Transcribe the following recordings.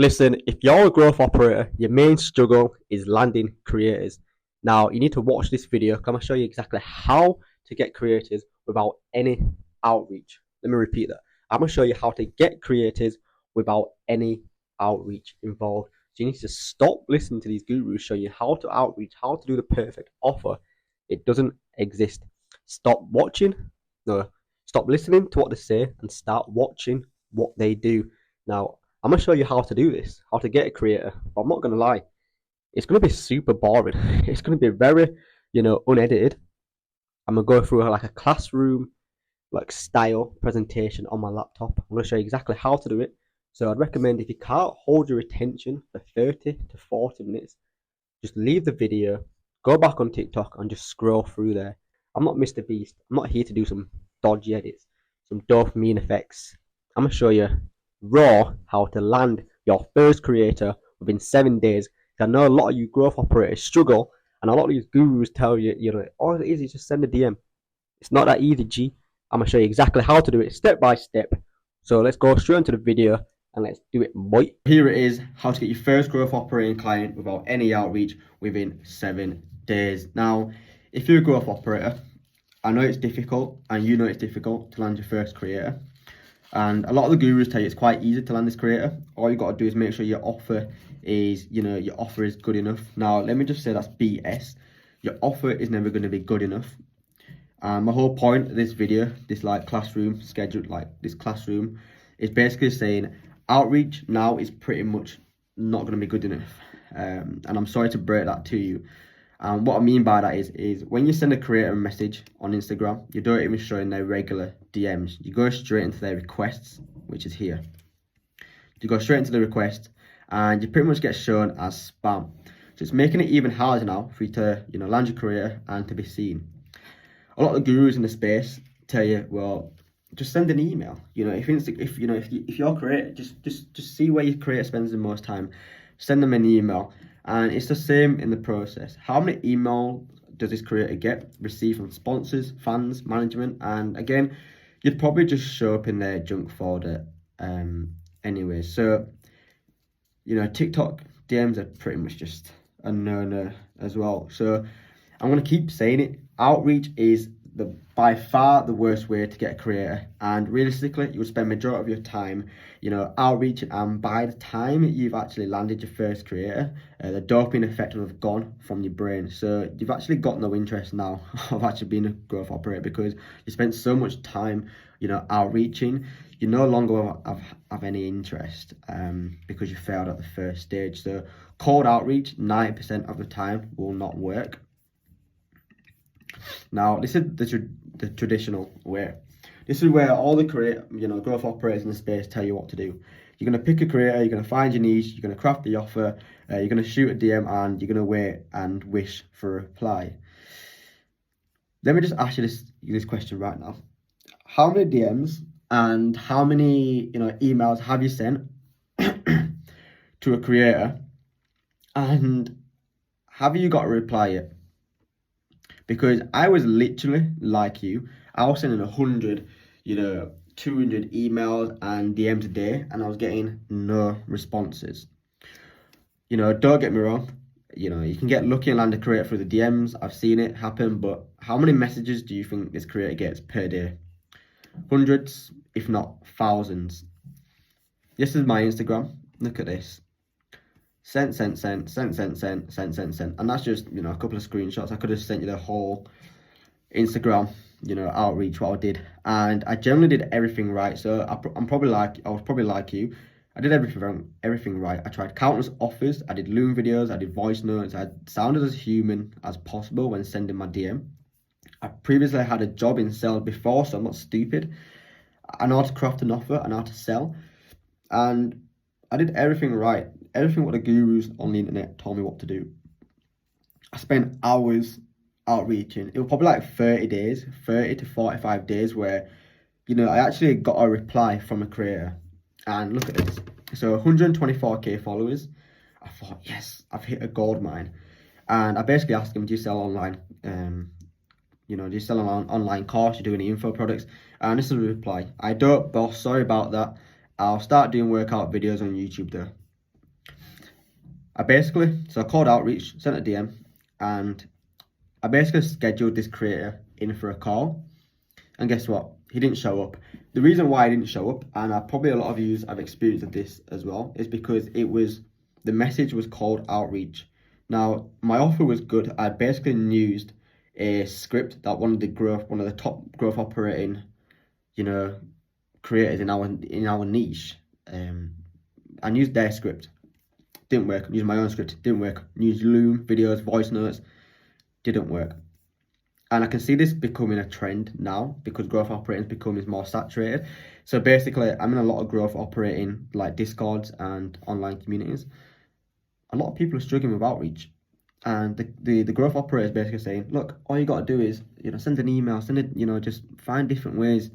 Listen, if you're a growth operator, your main struggle is landing creators. Now, you need to watch this video because I'm going to show you exactly how to get creators without any outreach. Let me repeat that. I'm going to show you how to get creators without any outreach involved. So you need to stop listening to these gurus showing you how to outreach, how to do the perfect offer. It doesn't exist. Stop watching, no, stop listening to what they say and start watching what they do. Now, I'm gonna show you how to do this, how to get a creator. But I'm not gonna lie, it's gonna be super boring. It's gonna be very, unedited. I'm gonna go through like a classroom like style presentation on my laptop. I'm gonna show you exactly how to do it. So I'd recommend if you can't hold your attention for 30 to 40 minutes, just leave the video, go back on TikTok and just scroll through there. I'm not Mr. Beast. I'm not here to do some dodgy edits, some dopamine effects. I'm gonna show you raw how to land your first creator within 7 days. I know a lot of you growth operators struggle, and a lot of these gurus tell you, all it is just send a DM. It's not that easy, G. I'm gonna show you exactly how to do it step by step. So let's go straight into the video and let's do it, boy. Here it is, how to get your first growth operating client without any outreach within 7 days. Now, if you're a growth operator, I know it's difficult, and you know it's difficult to land your first creator. And a lot of the gurus tell you it's quite easy to land this creator. All you got to do is make sure your offer is, your offer is good enough. Now, let me just say that's BS. Your offer is never going to be good enough. My whole point of this video, this like classroom schedule, like this classroom, is basically saying outreach now is pretty much not going to be good enough. And I'm sorry to break that to you. And what I mean by that is when you send a creator a message on Instagram, you don't even show in their regular DMs. You go straight into their requests, which is here. You go straight into the request, and you pretty much get shown as spam. So it's making it even harder now for you to, land your creator and to be seen. A lot of the gurus in the space tell you, well, just send an email. If your creator, just see where your creator spends the most time. Send them an email. And it's the same in the process. How many emails does this creator receive from sponsors, fans, management? And again, you'd probably just show up in their junk folder anyway. So, TikTok DMs are pretty much just a no-no as well. So I'm going to keep saying it. Outreach is by far the worst way to get a creator, and realistically you will spend majority of your time outreaching, and by the time you've actually landed your first creator, the dopamine effect will have gone from your brain. So you've actually got no interest now of actually being a growth operator, because you spent so much time outreaching. You no longer have any interest because you failed at the first stage. So cold outreach 90% of the time will not work. Now, this is the traditional way. This is where all the growth operators in the space tell you what to do. You're going to pick a creator, you're going to find your niche, you're going to craft the offer, you're going to shoot a DM, and you're going to wait and wish for a reply. Let me just ask you this question right now. How many DMs and how many emails have you sent to a creator, and have you got a reply yet? Because I was literally like you. I was sending 100, 200 emails and DMs a day, and I was getting no responses. Don't get me wrong. You can get lucky and land a creator through the DMs. I've seen it happen, but how many messages do you think this creator gets per day? Hundreds, if not thousands. This is my Instagram. Look at this. Sent. And that's just, a couple of screenshots. I could have sent you the whole Instagram, outreach, what I did. And I generally did everything right. So I was probably like you. I did everything right. I tried countless offers. I did Loom videos. I did voice notes. I sounded as human as possible when sending my DM. I previously had a job in sales before, so I'm not stupid. I know how to craft an offer. I know how to sell. And I did everything right. Everything what the gurus on the internet told me what to do. I spent hours outreaching. It was probably like 30 to 45 days where, I actually got a reply from a creator. And look at this. So 124k followers. I thought, yes, I've hit a gold mine. And I basically asked him, do you sell online? Do you sell an online course? Do you do any info products? And this is a reply. I don't, boss. Sorry about that. I'll start doing workout videos on YouTube though. I called outreach, sent a DM, and I basically scheduled this creator in for a call. And guess what? He didn't show up. The reason why he didn't show up, and probably a lot of you have experienced this as well, is because the message was called outreach. Now, my offer was good. I basically used a script that one of the top growth operating, creators in our niche. I used their script. Didn't work. Used my own script. Didn't work. Used Loom videos, voice notes. Didn't work. And I can see this becoming a trend now because growth operating is becoming more saturated. So basically, I'm in a lot of growth operating like Discords and online communities. A lot of people are struggling with outreach. And the growth operator is basically saying, look, all you got to do is, send an email, just find different ways.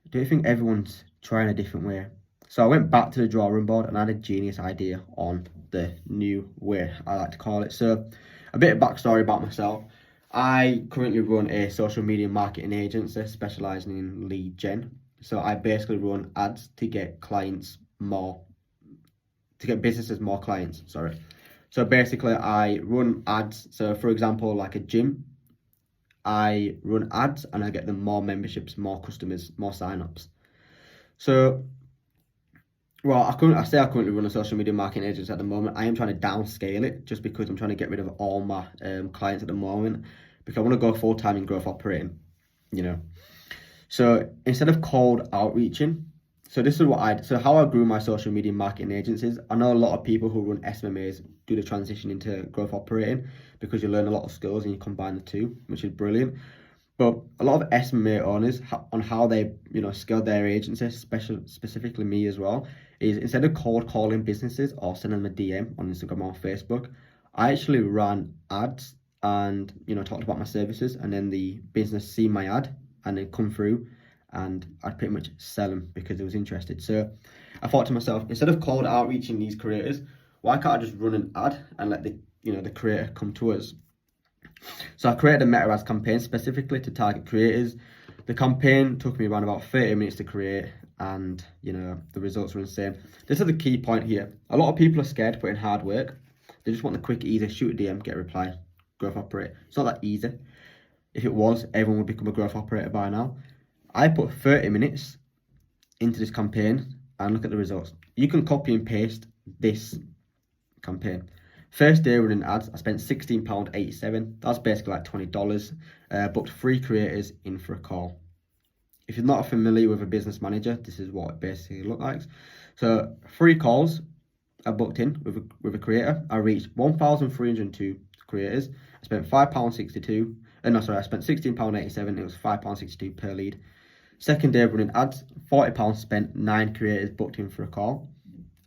Do you think everyone's trying a different way? So I went back to the drawing board and I had a genius idea on the new way, I like to call it. So a bit of backstory about myself. I currently run a social media marketing agency specializing in lead gen. So I basically run ads to get businesses more clients, sorry. So basically I run ads. So for example, like a gym, I run ads and I get them more memberships, more customers, more signups. So, well, I currently run a social media marketing agency at the moment. I am trying to downscale it just because I'm trying to get rid of all my clients at the moment because I want to go full time in growth operating, So instead of cold outreaching, so how I grew my social media marketing agencies. I know a lot of people who run SMMAs do the transition into growth operating because you learn a lot of skills and you combine the two, which is brilliant. But a lot of SMMA owners on how they, scale their agency, specifically me as well, is instead of cold calling businesses or sending them a DM on Instagram or Facebook, I actually ran ads and, talked about my services, and then the business see my ad and then come through and I'd pretty much sell them because they was interested. So I thought to myself, instead of cold outreaching these creators, why can't I just run an ad and let the creator come to us? So I created a meta ads campaign specifically to target creators. The campaign took me around about 30 minutes to create, and the results were insane. This is the key point here. A lot of people are scared to put in hard work. They just want the quick, easy, shoot a DM, get a reply, growth operator. It's not that easy. If it was, everyone would become a growth operator by now. I put 30 minutes into this campaign and look at the results. You can copy and paste this campaign. First day running ads, I spent £16.87. That's basically like $20. Booked 3 creators in for a call. If you're not familiar with a business manager, this is what it basically looks like. So 3 calls I booked in with a creator. I reached 1,302 creators. I spent £5.62. I spent £16.87. It was £5.62 per lead. Second day running ads, £40 spent, 9 creators booked in for a call.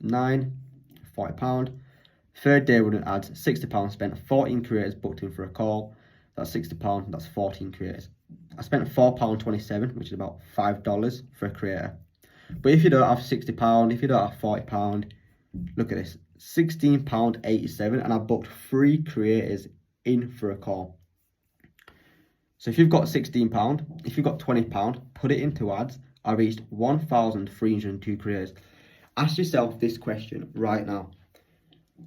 £40. Third day running ads, £60 spent, 14 creators booked in for a call. That's £60, that's 14 creators. I spent £4.27, which is about $5 for a creator. But if you don't have £60, if you don't have £40, look at this, £16.87, and I booked 3 creators in for a call. So if you've got £16, if you've got £20, put it into ads. I reached 1,302 creators. Ask yourself this question right now.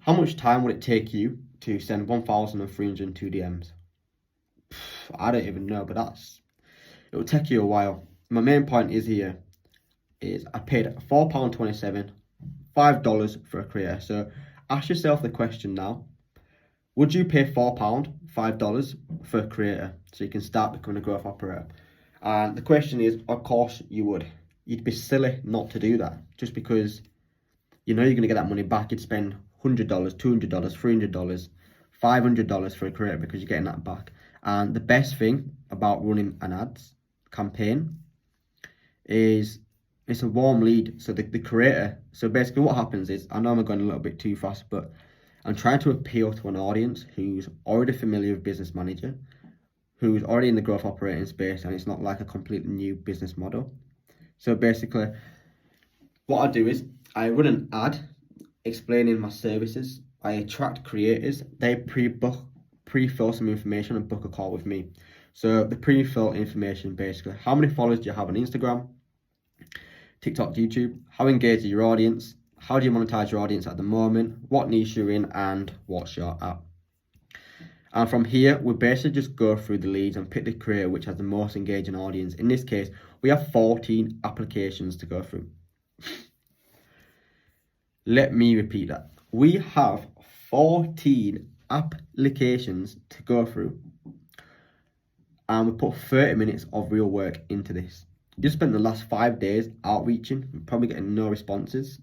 How much time would it take you to send 1,302 DMs? I don't even know, but it will take you a while. My main point is I paid £4.27, $5 for a creator. So ask yourself the question now. Would you pay £4, $5 for a creator so you can start becoming a growth operator? And the question is, of course you would. You'd be silly not to do that just because you're going to get that money back. You'd spend $100, $200, $300, $500 for a creator because you're getting that back. And the best thing about running an ads campaign is it's a warm lead. So the creator, so basically what happens is, I know I'm going a little bit too fast, but I'm trying to appeal to an audience who's already familiar with business manager, who's already in the growth operating space, and it's not like a completely new business model. So basically what I do is I run an ad explaining my services. I attract creators. They pre-fill some information and book a call with me. So the pre-fill information, basically, how many followers do you have on Instagram, TikTok, YouTube? How engaged are your audience? how do you monetize your audience at the moment, what niche you're in, and what's your app. And from here, we basically just go through the leads and pick the creator which has the most engaging audience. In this case, we have 14 applications to go through. Let me repeat that. We have 14 applications to go through. And we put 30 minutes of real work into this. You spent the last 5 days outreaching, probably getting no responses,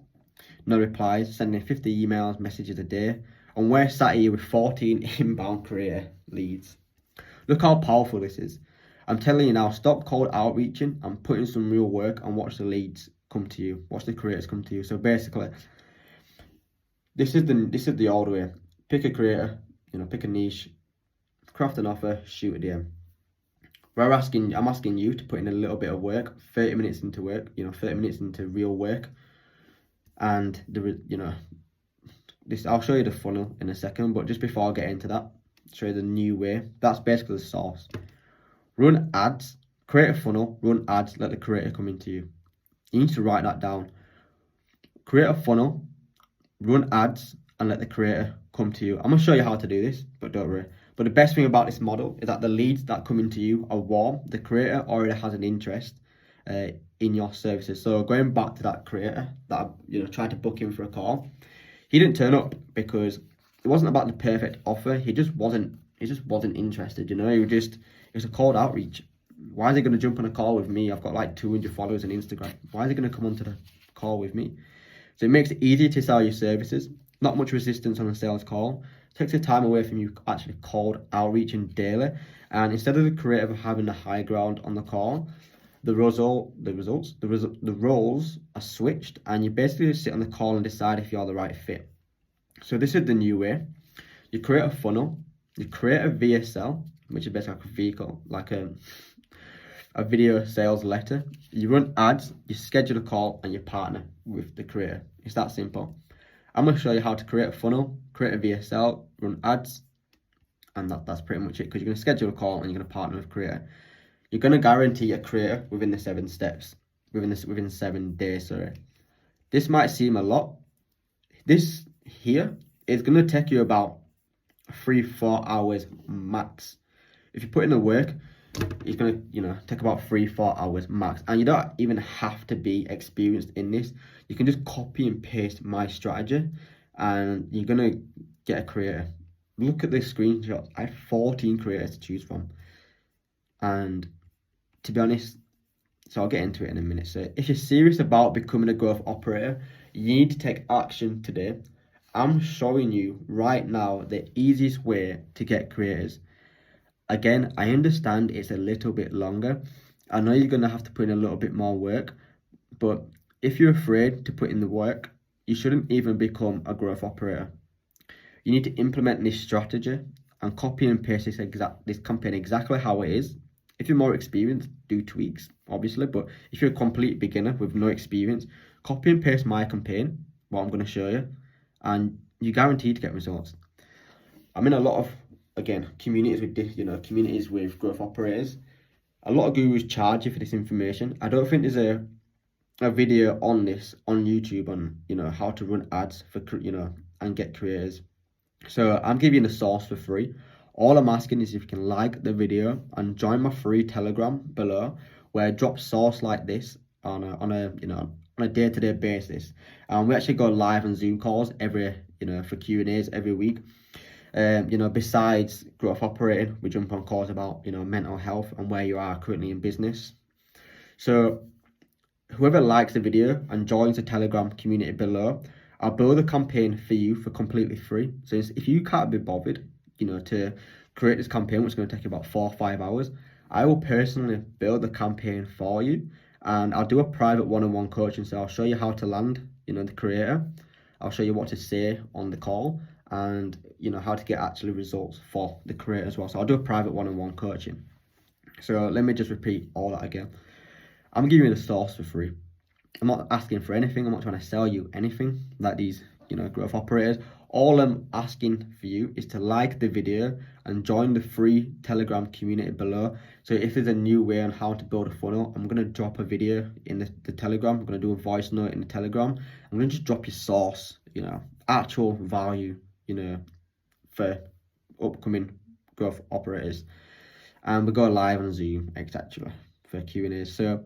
no replies, sending 50 emails, messages a day. And we're sat here with 14 inbound creator leads. Look how powerful this is. I'm telling you now, stop cold outreaching and put in some real work and watch the leads come to you. Watch the creators come to you. So basically, this is the old way. Pick a creator, pick a niche, craft an offer, shoot a DM. I'm asking you to put in a little bit of work, 30 minutes into work, 30 minutes into real work. And I'll show you the funnel in a second, but just before I get into that, show you the new way. That's basically the source. Run ads, create a funnel, run ads, let the creator come into you. You need to write that down. Create a funnel, run ads, and let the creator come to you. I'm going to show you how to do this, but don't worry. But the best thing about this model is that the leads that come into you are warm. The creator already has an interest in your services. So going back to that creator that tried to book him for a call, he didn't turn up because it wasn't about the perfect offer. He just wasn't interested. It was a cold outreach. Why is he going to jump on a call with me? I've got like 200 followers on Instagram. Why is he going to come onto the call with me? So it makes it easier to sell your services. Not much resistance on a sales call. Takes the time away from you actually cold outreaching daily. And instead of the creator having the high ground on the call, the roles are switched, and you basically just sit on the call and decide if you're the right fit. So this is the new way. You create a funnel, you create a VSL, which is basically like a vehicle, like a video sales letter. You run ads, you schedule a call, and you partner with the creator. It's that simple. I'm going to show you how to create a funnel, create a VSL, run ads, and that's pretty much it, because you're going to schedule a call and you're going to partner with a creator. You're going to guarantee a creator within the 7 steps, within 7 days, sorry. This might seem a lot. This here is going to take you about 3-4 hours max. If you put in the work, it's going to, take about 3-4 hours max. And you don't even have to be experienced in this. You can just copy and paste my strategy and you're going to get a creator. Look at the screenshots. I had 14 creators to choose from. And to be honest, so I'll get into it in a minute. So if you're serious about becoming a growth operator, you need to take action today. I'm showing you right now the easiest way to get creators. Again, I understand it's a little bit longer. I know you're going to have to put in a little bit more work, but if you're afraid to put in the work, you shouldn't even become a growth operator. You need to implement this strategy and copy and paste this campaign exactly how it is. If you're more experienced, do tweaks, obviously, but if you're a complete beginner with no experience, copy and paste my campaign, what I'm going to show you, and you're guaranteed to get results. I'm in a lot of, again, communities with growth operators. A lot of gurus charge you for this information. I don't think there's a video on this on YouTube on how to run ads for and get creators. So I'm giving you the source for free. All I'm asking is if you can like the video and join my free Telegram below, where I drop source like this on a day-to-day basis. We actually go live on Zoom calls for Q&As every week. Besides growth operating, we jump on calls about mental health and where you are currently in business. So whoever likes the video and joins the Telegram community below, I'll build a campaign for you for completely free. So if you can't be bothered to create this campaign, which is going to take you about 4 or 5 hours, I will personally build the campaign for you, and I'll do a private one-on-one coaching. So I'll show you how to land the creator, I'll show you what to say on the call, and how to get actually results for the creator as well. So I'll do a private one-on-one coaching. So let me just repeat all that again. I'm giving you the source for free. I'm not asking for anything. I'm not trying to sell you anything like these growth operators. All I'm asking for you is to like the video and join the free Telegram community below. So if there's a new way on how to build a funnel, I'm going to drop a video in the Telegram. I'm going to do a voice note in the Telegram. I'm going to just drop your source, actual value, for upcoming growth operators. And we go live on Zoom, etc. for Q&As. So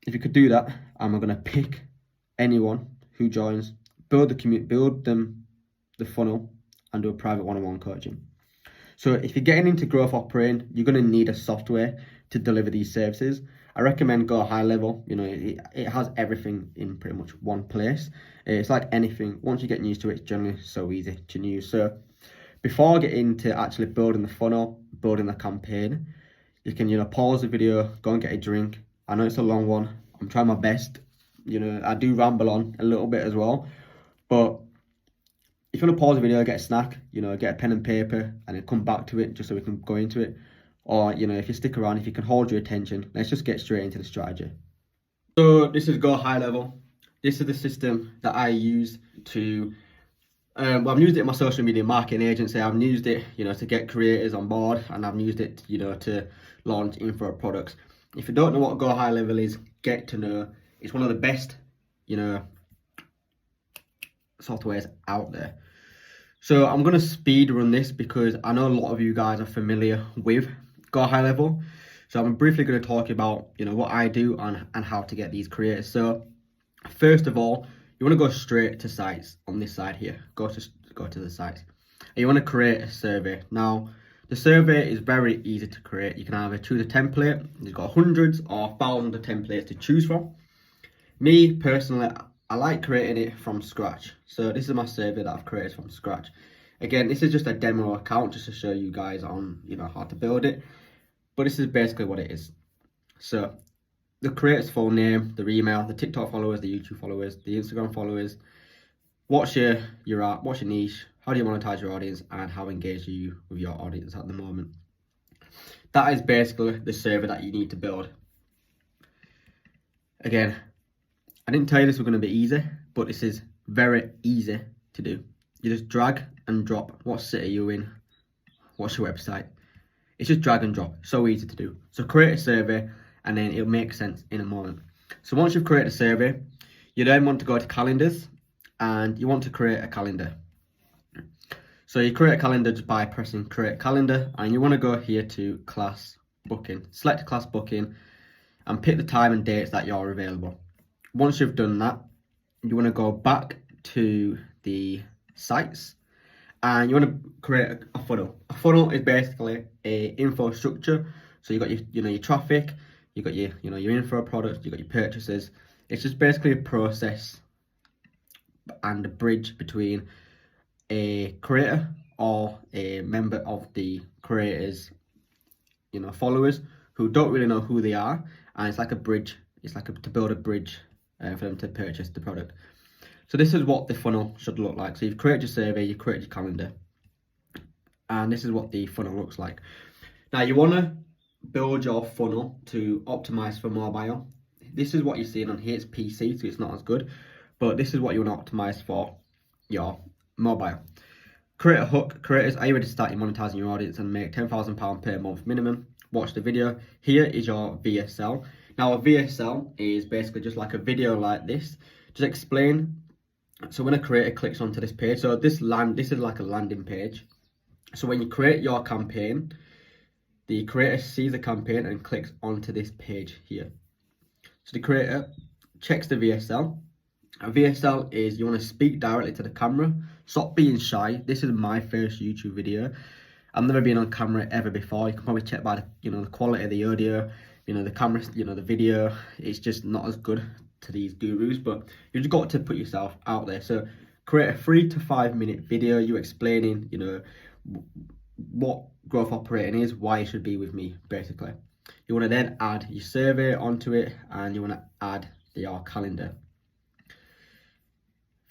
if you could do that, I'm going to pick anyone who joins, build the community, build them the funnel, and do a private one-on-one coaching. So if you're getting into growth operating, you're going to need a software to deliver these services. I recommend go high level. It has everything in pretty much one place. It's like anything. Once you get used to it, it's generally so easy to use. So before I get into actually building the funnel, building the campaign, you can, pause the video, go and get a drink. I know it's a long one. I'm trying my best. I do ramble on a little bit as well. But if you want to pause the video, get a snack, get a pen and paper and then come back to it just so we can go into it. Or, if you stick around, if you can hold your attention, let's just get straight into the strategy. So this is go high level. This is the system that I use to, I've used it in my social media marketing agency. I've used it, to get creators on board, and I've used it, to launch info products. If you don't know what go high level is, get to know. It's one of the best, softwares out there. So I'm going to speed run this because I know a lot of you guys are familiar with go high level. So I'm briefly going to talk about, what I do and how to get these creators. So first of all, you want to go straight to sites on this side here. Go to the sites. And you want to create a survey. Now, the survey is very easy to create. You can either choose a template. You've got hundreds or thousands of templates to choose from. Me, personally, I like creating it from scratch. So this is my survey that I've created from scratch. Again, this is just a demo account just to show you guys on, how to build it. But this is basically what it is. So the creator's full name, their email, the TikTok followers, the YouTube followers, the Instagram followers. What's your art? What's your niche? How do you monetize your audience? And how engaged are you with your audience at the moment? That is basically the survey that you need to build. Again, I didn't tell you this was going to be easy, but this is very easy to do. You just drag and drop. What city are you in? What's your website? It's just drag and drop. So easy to do. So create a survey and then it'll make sense in a moment. So once you've created a survey, you then want to go to calendars and you want to create a calendar. So you create a calendar just by pressing create calendar, and you want to go here to class booking. Select class booking and pick the time and dates that you're available. Once you've done that, you want to go back to the sites and you want to create a funnel. A funnel is basically a info structure. So you got your traffic, you got your info products, you got your purchases. It's just basically a process and a bridge between a creator or a member of the creator's followers who don't really know who they are, and it's like a bridge. It's like to build a bridge for them to purchase the product. So this is what the funnel should look like. So you've created your survey, you created your calendar, and this is what the funnel looks like. Now you want to build your funnel to optimize for mobile. This is what you're seeing on here. It's PC, so it's not as good, but this is what you want to optimize for your mobile. Create a hook. Creators, are you ready to start monetizing your audience and make £10,000 per month minimum? Watch the video. Here is your VSL. Now a VSL is basically just like a video like this. Just explain. So when a creator clicks onto this page, so this is like a landing page. So when you create your campaign, the creator sees the campaign and clicks onto this page here. So the creator checks the VSL. A VSL is you want to speak directly to the camera. Stop being shy. This is my first YouTube video. I've never been on camera ever before. You can probably check by the quality of the audio, the camera, the video. It's just not as good to these gurus, but you've just got to put yourself out there. So create a 3 to 5 minute video, you explaining, what growth operating is, why you should be with me, basically. You want to then add your survey onto it, and you want to add your calendar.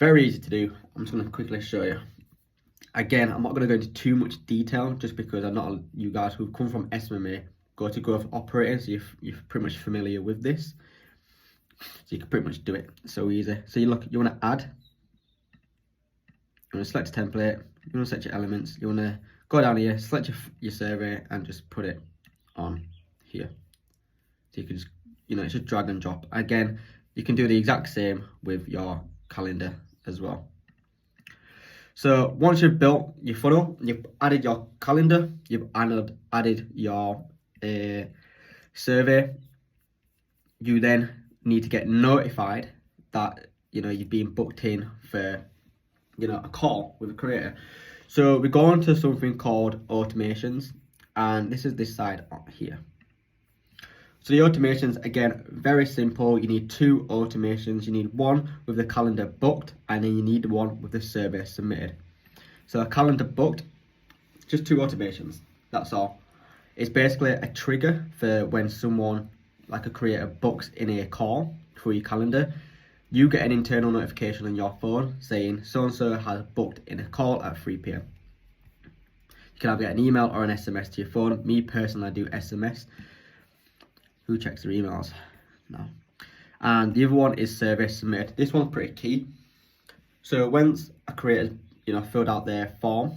Very easy to do. I'm just going to quickly show you. Again, I'm not going to go into too much detail just because I'm not you guys who've come from SMMA go to growth operating, so you're pretty much familiar with this. So you can pretty much do it so easy. So you want to add You want to select a template, you want to select your elements, you want to go down here, select your survey and just put it on here. So you can just, it's just drag and drop. Again, you can do the exact same with your calendar as well. So once you've built your funnel, you've added your calendar, you've added your survey, you then need to get notified that you've been booked in for a call with a creator. So we go on to something called automations, and this is this side up here. So the automations, again, very simple. You need 2 automations. You need one with the calendar booked, and then you need one with the survey submitted. So a calendar booked, just 2 automations, that's all. It's basically a trigger for when someone, like a creator, books in a call through your calendar. You get an internal notification on your phone saying so-and-so has booked in a call at 3 p.m. You can either get an email or an SMS to your phone. Me personally, I do SMS. Who checks their emails? No. And the other one is survey submitted. This one's pretty key. So once a creator, filled out their form,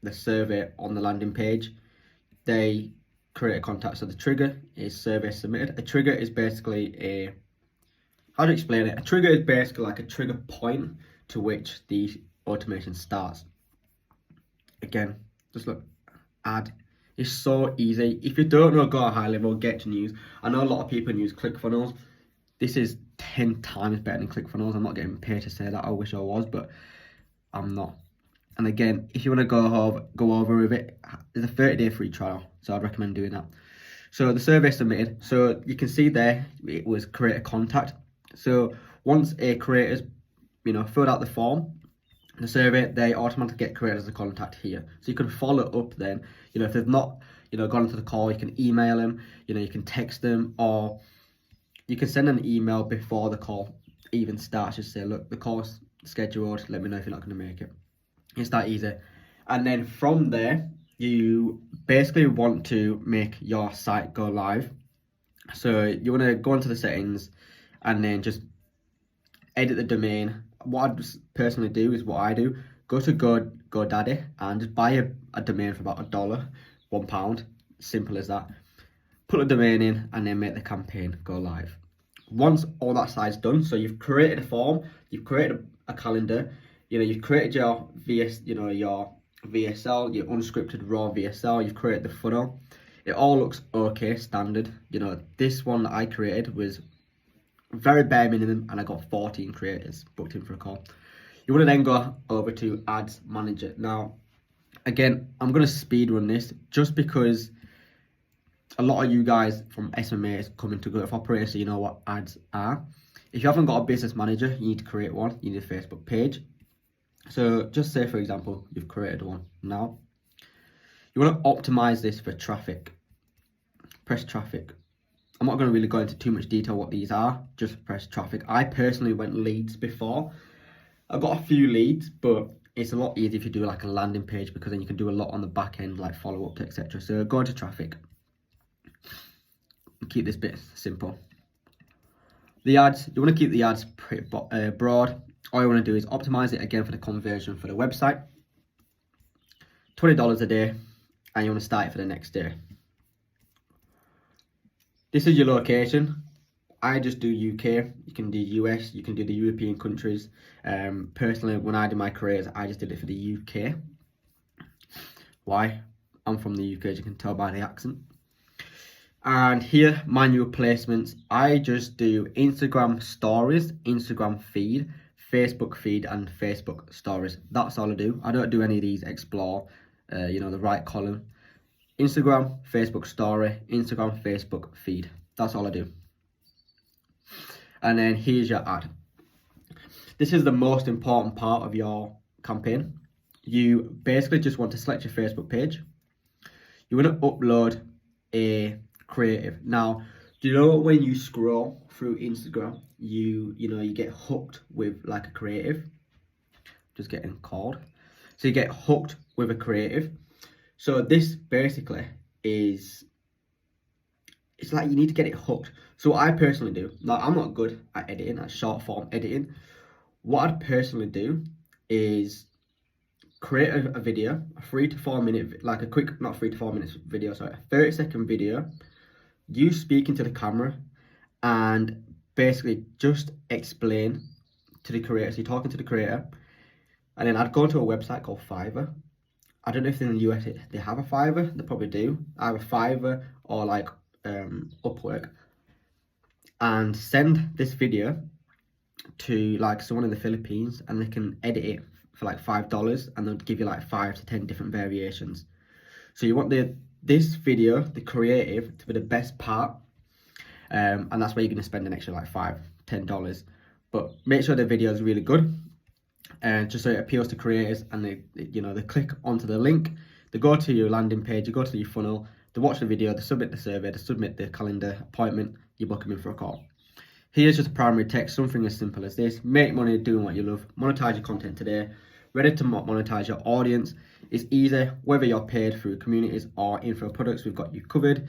the survey on the landing page, they create a contact. So the trigger is survey submitted. A trigger is basically how to explain it? A trigger is basically like a trigger point to which the automation starts. Again, just look, add. It's so easy. If you don't know Go High Level, Get to News. I know a lot of people use ClickFunnels. This is 10 times better than ClickFunnels. I'm not getting paid to say that. I wish I was, but I'm not. And again, if you want to go over with it, there's a 30-day free trial. So I'd recommend doing that. So the survey submitted. So you can see there, it was create a contact. So once a creator's, filled out the form, the survey, they automatically get created as a contact here. So you can follow up then, if they've not, gone into the call, you can email them, you can text them, or you can send an email before the call even starts. Just say, look, the call's scheduled, let me know if you're not going to make it. It's that easy. And then from there, you basically want to make your site go live. So you want to go into the settings and then just edit the domain. What I personally do is what I do. Go to GoDaddy and just buy a domain for about $1, £1. Simple as that. Put the domain in and then make the campaign go live. Once all that side's done, so you've created a form, you've created a calendar, you've created your your VSL, your unscripted raw VSL, you've created the funnel. It all looks okay, standard. This one that I created was very bare minimum, and I got 14 creators booked in for a call. You want to then go over to Ads Manager. Now, again, I'm going to speed run this just because a lot of you guys from SMA is coming to Growth Operator, so you know what ads are. If you haven't got a business manager, you need to create one. You need a Facebook page. So just say, for example, you've created one now. You want to optimize this for traffic. Press traffic. I'm not going to really go into too much detail what these are, just press traffic. I personally went leads before. I got a few leads, but it's a lot easier if you do like a landing page, because then you can do a lot on the back end, like follow up, etc. So go into traffic. Keep this bit simple. The ads, you want to keep the ads pretty broad. All you want to do is optimize it again for the conversion for the website. $20 a day, and you want to start it for the next day. This is your location. I just do UK. You can do US. You can do the European countries. Personally, when I do my careers, I just did it for the UK. Why? I'm from the UK, as you can tell by the accent. And here, manual placements. I just do Instagram stories, Instagram feed, Facebook feed, and Facebook stories. That's all I do. I don't do any of these explore, the right column. Instagram, Facebook story, Instagram, Facebook feed. That's all I do. And then here's your ad. This is the most important part of your campaign. You basically just want to select your Facebook page. You want to upload a creative. Now, do you know when you scroll through Instagram, you get hooked with like a creative? Just getting called. So you get hooked with a creative. So this basically is, it's like you need to get it hooked. So what I personally do, now I'm not good at editing, at short form editing. What I'd personally do is create a video, a 3 to 4 minute, like a quick, not 3 to 4 minutes video, sorry, a 30-second video, you speaking to the camera and basically just explain to the creator. So you're talking to the creator, and then I'd go to a website called Fiverr. I don't know if in the US they have a Fiverr. They probably do. I have a Fiverr or like Upwork, and send this video to like someone in the Philippines, and they can edit it for like $5, and they'll give you like 5 to 10 different variations. So you want this video, the creative, to be the best part, and that's where you're going to spend an extra like $5-10. But make sure the video is really good, and just so it appeals to creators, and they click onto the link, they go to your landing page, you go to your funnel, they watch the video, they submit the survey, they submit the calendar appointment, you book them in for a call. Here's just a primary text, something as simple as this: make money doing what you love, monetize your content today, ready to monetize your audience. It's easy, whether you're paid through communities or info products, we've got you covered.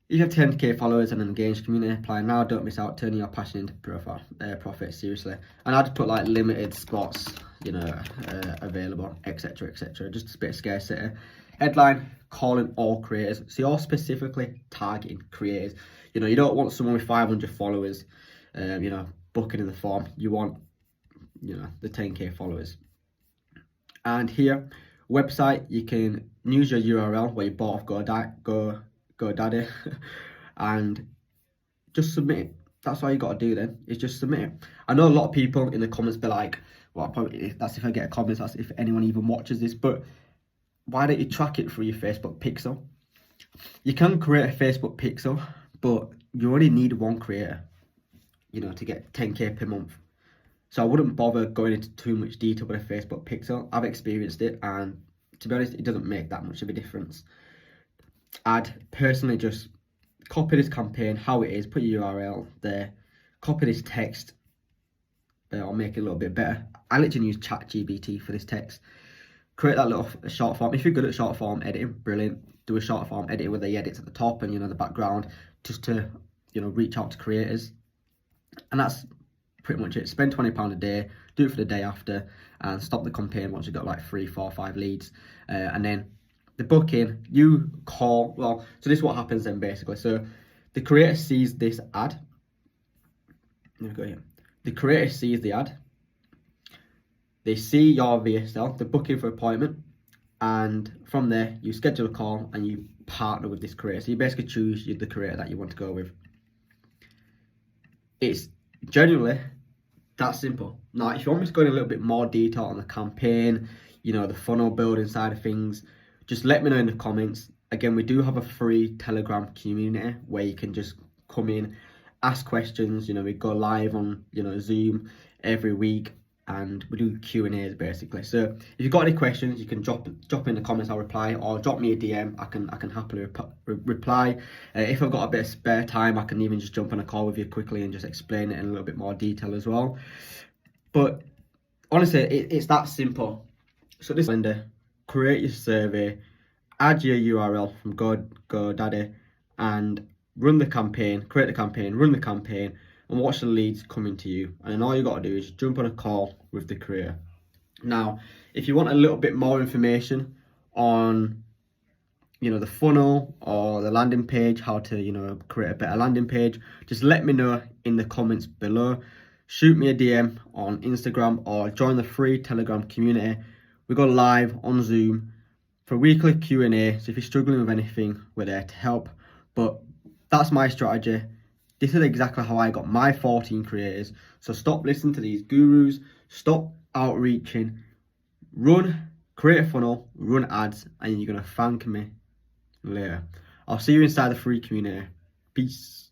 If you have 10k followers and an engaged community, apply now, don't miss out, turning your passion into profit, seriously. And I'd put like limited spots, available, etc, etc, just a bit of scarcity. Headline: calling all creators. So you're specifically targeting creators. You don't want someone with 500 followers, booking in the form. You want, the 10k followers. And here, website, you can use your URL where you bought off GoDaddy and just submit it. That's all you got to do then, is just submit it. I know a lot of people in the comments be like, well, probably that's if I get a comment, that's if anyone even watches this, but why don't you track it through your Facebook pixel? You can create a Facebook pixel, but you only need one creator, to get 10k per month. So I wouldn't bother going into too much detail with a Facebook pixel. I've experienced it, and to be honest, it doesn't make that much of a difference. I'd personally just copy this campaign, how it is, put your URL there, copy this text, I'll make it a little bit better. I literally use ChatGPT for this text. Create that little short form. If you're good at short form editing, brilliant. Do a short form editing with the edits at the top and the background, just to reach out to creators. And that's pretty much it. Spend £20 a day, do it for the day after, and stop the campaign once you've got like 3, 4, 5 leads. And then the booking, you call, so this is what happens then basically. So the creator sees this ad. There we go here. The creator sees the ad. They see your VSL, they're booking for appointment, and from there you schedule a call and you partner with this creator. So you basically choose the creator that you want to go with. It's genuinely that simple. Now, if you want me to go in a little bit more detail on the campaign, the funnel building side of things, just let me know in the comments. Again, we do have a free Telegram community where you can just come in, ask questions. We go live on Zoom every week, and we do Q&As basically. So if you've got any questions, you can drop in the comments, I'll reply, or drop me a DM. I can happily reply. If I've got a bit of spare time, I can even just jump on a call with you quickly and just explain it in a little bit more detail as well. But honestly, it's that simple. So this calendar, create your survey, add your URL from GoDaddy, and run the campaign, create the campaign, run the campaign, and watch the leads coming to you. And then all you got to do is jump on a call with the creator. Now, if you want a little bit more information on the funnel or the landing page, how to create a better landing page, just let me know in the comments below. Shoot me a DM on Instagram or join the free Telegram community. We go live on Zoom for weekly Q&A. So if you're struggling with anything, we're there to help. But that's my strategy. This is exactly how I got my 14 creators. So stop listening to these gurus, stop outreaching, create a funnel, run ads, and you're going to thank me later. I'll see you inside the free community. Peace.